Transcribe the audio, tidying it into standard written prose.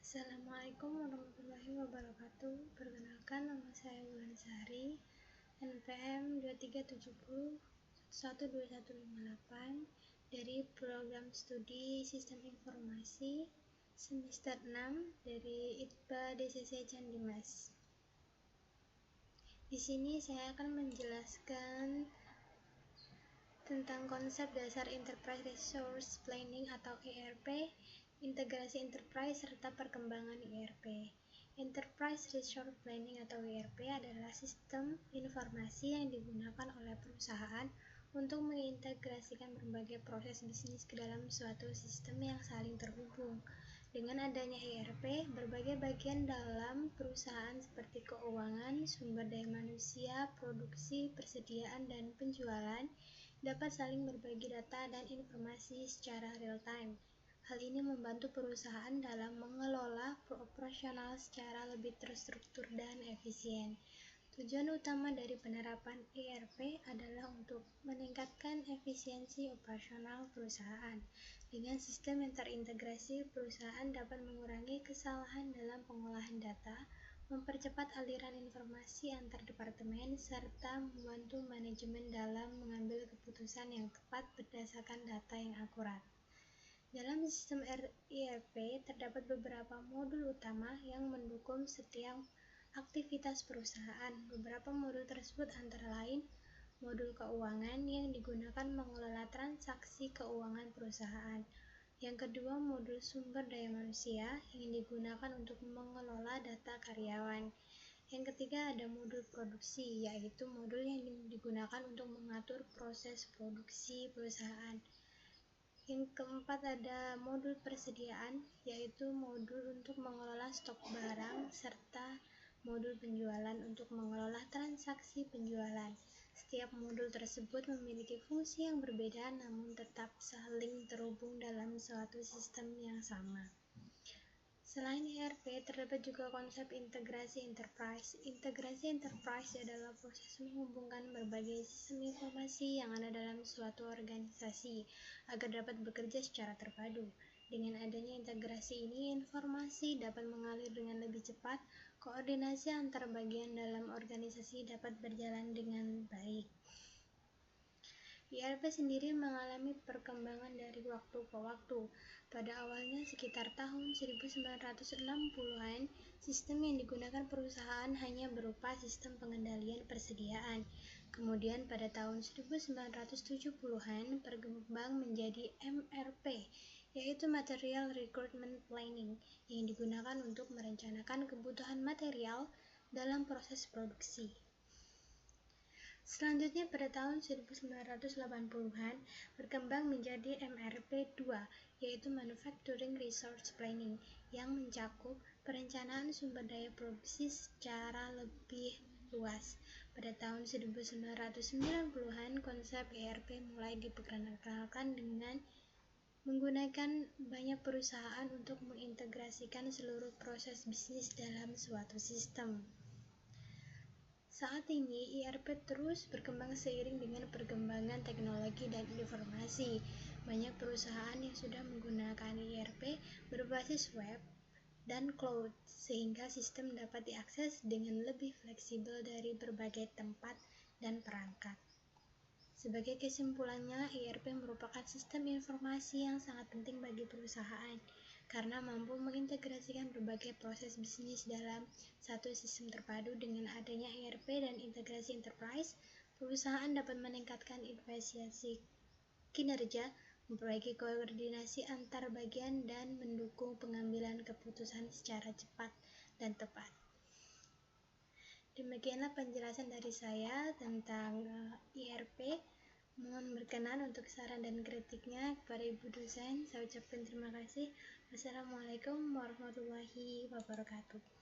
Assalamualaikum warahmatullahi wabarakatuh. Perkenalkan, nama saya Wulansari, NPM 2370 11258 dari program studi Sistem Informasi semester 6 dari ITBA DCC Candimas. Di sini saya akan menjelaskan tentang konsep dasar Enterprise Resource Planning atau ERP, integrasi enterprise, serta perkembangan ERP. Enterprise Resource Planning atau ERP adalah sistem informasi yang digunakan oleh perusahaan untuk mengintegrasikan berbagai proses bisnis ke dalam suatu sistem yang saling terhubung. Dengan adanya ERP, berbagai bagian dalam perusahaan seperti keuangan, sumber daya manusia, produksi, persediaan, dan penjualan dapat saling berbagi data dan informasi secara real-time. Hal ini membantu perusahaan dalam mengelola operasional secara lebih terstruktur dan efisien. Tujuan utama dari penerapan ERP adalah untuk meningkatkan efisiensi operasional perusahaan. Dengan sistem yang terintegrasi, perusahaan dapat mengurangi kesalahan dalam pengolahan data, mempercepat aliran informasi antar departemen, serta membantu manajemen dalam mengambil keputusan yang tepat berdasarkan data yang akurat. Dalam sistem ERP terdapat beberapa modul utama yang mendukung setiap aktivitas perusahaan. Beberapa modul tersebut antara lain modul keuangan yang digunakan mengelola transaksi keuangan perusahaan. Yang kedua, modul sumber daya manusia yang digunakan untuk mengelola data karyawan. Yang ketiga, ada modul produksi, yaitu modul yang digunakan untuk mengatur proses produksi perusahaan. Yang keempat, ada modul persediaan, yaitu modul untuk mengelola stok barang, serta modul penjualan untuk mengelola transaksi penjualan. Setiap modul tersebut memiliki fungsi yang berbeda namun tetap saling terhubung dalam suatu sistem yang sama. Selain ERP, terdapat juga konsep integrasi enterprise. Integrasi enterprise adalah proses menghubungkan berbagai sistem informasi yang ada dalam suatu organisasi agar dapat bekerja secara terpadu. Dengan adanya integrasi ini, informasi dapat mengalir dengan lebih cepat, koordinasi antar bagian dalam organisasi dapat berjalan dengan baik. ERP sendiri mengalami perkembangan dari waktu ke waktu. Pada awalnya sekitar tahun 1960-an, sistem yang digunakan perusahaan hanya berupa sistem pengendalian persediaan. Kemudian pada tahun 1970-an berkembang menjadi MRP, yaitu Material Recruitment Planning, yang digunakan untuk merencanakan kebutuhan material dalam proses produksi. Selanjutnya pada tahun 1980-an berkembang menjadi MRP2, yaitu Manufacturing Resource Planning, yang mencakup perencanaan sumber daya produksi secara lebih luas. Pada tahun 1990-an konsep ERP mulai diperkenalkan dengan menggunakan banyak perusahaan untuk mengintegrasikan seluruh proses bisnis dalam suatu sistem. Saat ini, ERP terus berkembang seiring dengan perkembangan teknologi dan informasi. Banyak perusahaan yang sudah menggunakan ERP berbasis web dan cloud, sehingga sistem dapat diakses dengan lebih fleksibel dari berbagai tempat dan perangkat. Sebagai kesimpulannya, ERP merupakan sistem informasi yang sangat penting bagi perusahaan karena mampu mengintegrasikan berbagai proses bisnis dalam satu sistem terpadu. Dengan adanya ERP dan integrasi enterprise, perusahaan dapat meningkatkan efisiensi kinerja, memperbaiki koordinasi antar bagian, dan mendukung pengambilan keputusan secara cepat dan tepat. Demikianlah penjelasan dari saya tentang ERP. Mohon berkenan untuk saran dan kritiknya kepada Ibu dosen. Saya ucapkan terima kasih. Wassalamualaikum warahmatullahi wabarakatuh.